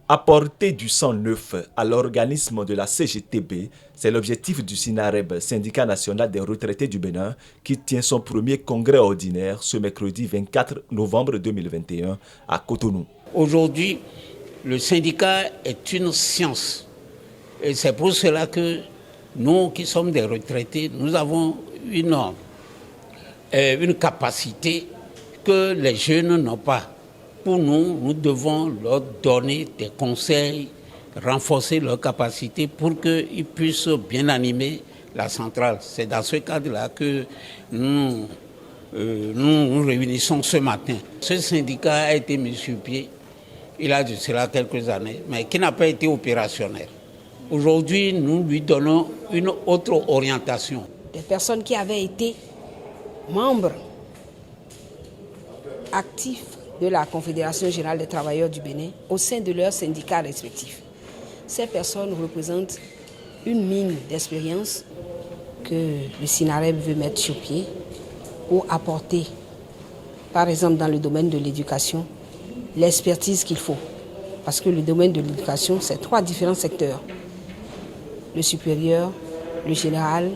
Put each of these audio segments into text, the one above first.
Apporter du sang neuf à l'organisme de la CGTB, c'est l'objectif du SINAREB, Syndicat national des retraités du Bénin, qui tient son premier congrès ordinaire ce mercredi 24 novembre 2021 à Cotonou. Aujourd'hui, le syndicat est une science. Et c'est pour cela que nous qui sommes des retraités, nous avons une capacité que les jeunes n'ont pas. Pour nous, nous devons leur donner des conseils, renforcer leurs capacités pour qu'ils puissent bien animer la centrale. C'est dans ce cadre-là que nous réunissons ce matin. Ce syndicat a été mis sur pied, il a de cela quelques années, mais qui n'a pas été opérationnel. Aujourd'hui, nous lui donnons une autre orientation. Des personnes qui avaient été membres actifs de la Confédération générale des travailleurs du Bénin au sein de leurs syndicats respectifs. Ces personnes représentent une mine d'expérience que le SINAREB veut mettre sur pied pour apporter, par exemple dans le domaine de l'éducation, l'expertise qu'il faut. Parce que le domaine de l'éducation, c'est 3 différents secteurs. Le supérieur, le général,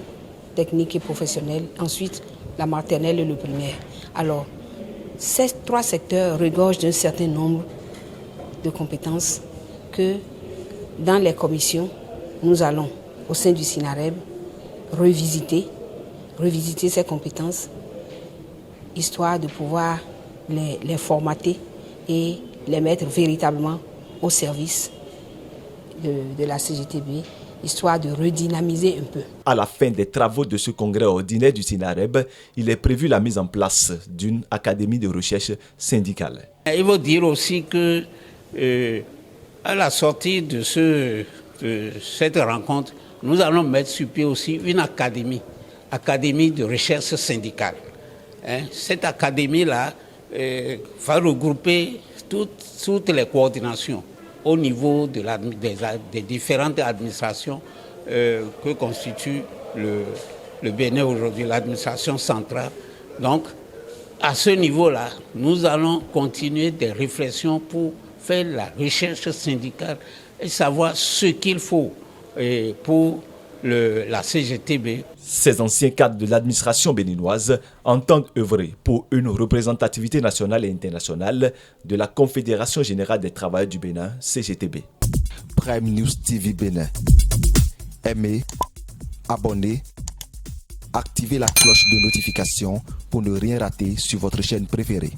technique et professionnel, ensuite la maternelle et le primaire. Alors, ces 3 secteurs regorgent d'un certain nombre de compétences que dans les commissions, nous allons, au sein du SINAREB, revisiter ces compétences, histoire de pouvoir les formater et les mettre véritablement au service de la CGTB, histoire de redynamiser un peu. À la fin des travaux de ce congrès ordinaire du SINAREB, il est prévu la mise en place d'une académie de recherche syndicale. Il faut dire aussi que à la sortie de cette rencontre, nous allons mettre sur pied aussi une académie de recherche syndicale. Cette académie-là va regrouper toutes les coordinations au niveau des différentes administrations que constitue le Bénin aujourd'hui, l'administration centrale. Donc, à ce niveau-là, nous allons continuer des réflexions pour faire la recherche syndicale et savoir ce qu'il faut pour la CGTB. Ces anciens cadres de l'administration béninoise entendent œuvrer pour une représentativité nationale et internationale de la Confédération générale des travailleurs du Bénin, CGTB. Prime News TV Bénin. Aimez, abonnez, activez la cloche de notification pour ne rien rater sur votre chaîne préférée.